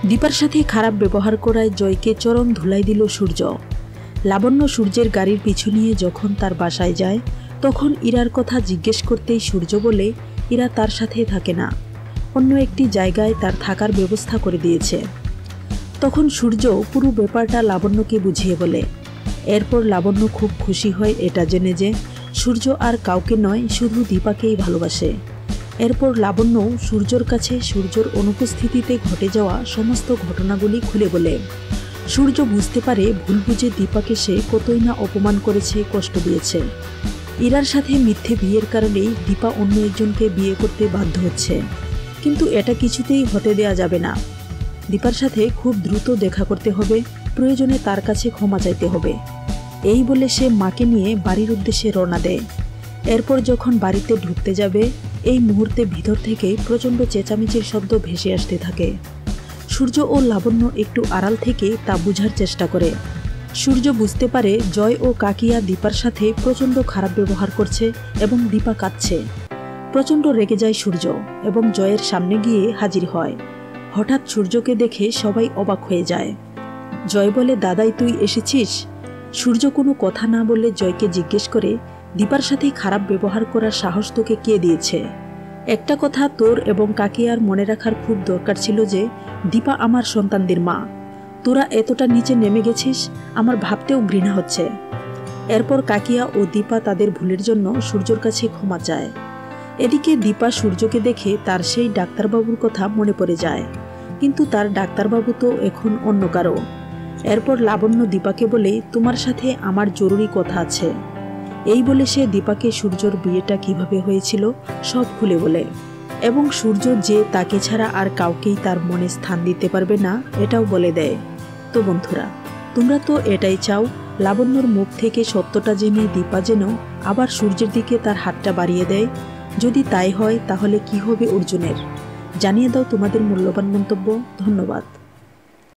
দীপার সাথে খারাপ ব্যবহার করায় জয়কে চরম ধুলাই দিল সূর্য। লাবণ্য সূর্যের গাড়ির পিছু নিয়ে যখন তার বাসায় যায় তখন ইরার কথা জিজ্ঞেস করতেই সূর্য বলে ইরা তার সাথে থাকে না, অন্য একটি জায়গায় তার থাকার ব্যবস্থা করে দিয়েছে। তখন সূর্য পুরো ব্যাপারটা লাবণ্যকে বুঝিয়ে বলে। এরপর লাবণ্য খুব খুশি হয় এটা জেনে যে সূর্য আর কাউকে নয়, শুধু দীপাকেই ভালোবাসে। এরপর লাবণ্য সূর্যর কাছে সূর্যর অনুপস্থিতিতে ঘটে যাওয়া সমস্ত ঘটনাগুলি খুলে বলে। সূর্য বুঝতে পারে ভুল বুঝে দীপাকে সে কতই না অপমান করেছে, কষ্ট দিয়েছে। ইরার সাথে মিথ্যে বিয়ের কারণেই দীপা অন্য একজনকে বিয়ে করতে বাধ্য হচ্ছে, কিন্তু এটা কিছুতেই হতে দেয়া যাবে না। দীপার সাথে খুব দ্রুত দেখা করতে হবে, প্রয়োজনে তার কাছে ক্ষমা চাইতে হবে। এই বলে সে মাকে নিয়ে বাড়ির উদ্দেশ্যে রওনা দেয়। এরপর যখন বাড়িতে ঢুকতে যাবে এই মুহূর্তে ভিতর থেকে প্রচণ্ড চেঁচামেচির শব্দ ভেসে আসতে থাকে। সূর্য ও লাবণ্য একটু আড়াল থেকে তা বুঝার চেষ্টা করে। সূর্য বুঝতে পারে জয় ও কাকিয়া দীপার সাথে প্রচণ্ড খারাপ ব্যবহার করছে এবং দীপা কাঁদছে। প্রচণ্ড রেগে যায় সূর্য এবং জয়ের সামনে গিয়ে হাজির হয়। হঠাৎ সূর্যকে দেখে সবাই অবাক হয়ে যায়। জয় বলে, দাদাই তুই এসেছিস? সূর্য কোনো কথা না বলে জয়কে জিজ্ঞেস করে, দীপার সাথে খারাপ ব্যবহার করার সাহস তোকে কে দিয়েছে? একটা কথা তোর এবং কাকিয়ার মনে রাখার খুব দরকার ছিল যে দীপা আমার সন্তানদের মা। তোরা এতটা নিচে নেমে গেছিস, আমার ভাবতেও ঘৃণা হচ্ছে। এরপর কাকিয়া ও দীপা তাদের ভুলের জন্য সূর্যর কাছে ক্ষমা চায়। এদিকে দীপা সূর্যকে দেখে তার সেই ডাক্তারবাবুর কথা মনে পড়ে যায়, কিন্তু তার ডাক্তারবাবু তো এখন অন্য কারো। এরপর লাবণ্য দীপাকে বলে, তোমার সাথে আমার জরুরি কথা আছে। এই বলে সে দীপাকে সূর্যর বিয়েটা কিভাবে হয়েছিল সব খুলে বলে, এবং সূর্য যে তাকে ছাড়া আর কাউকেই তার মনে স্থান দিতে পারবে না এটাও বলে দেয়। তো বন্ধুরা, তোমরা তো এটাই চাও, লাবণ্যর মুখ থেকে সত্যটা জেনে দীপা যেন আবার সূর্যের দিকে তার হাতটা বাড়িয়ে দেয়। যদি তাই হয় তাহলে কি হবে অর্জুনের? জানিয়ে দাও তোমাদের মূল্যবান মন্তব্য। ধন্যবাদ।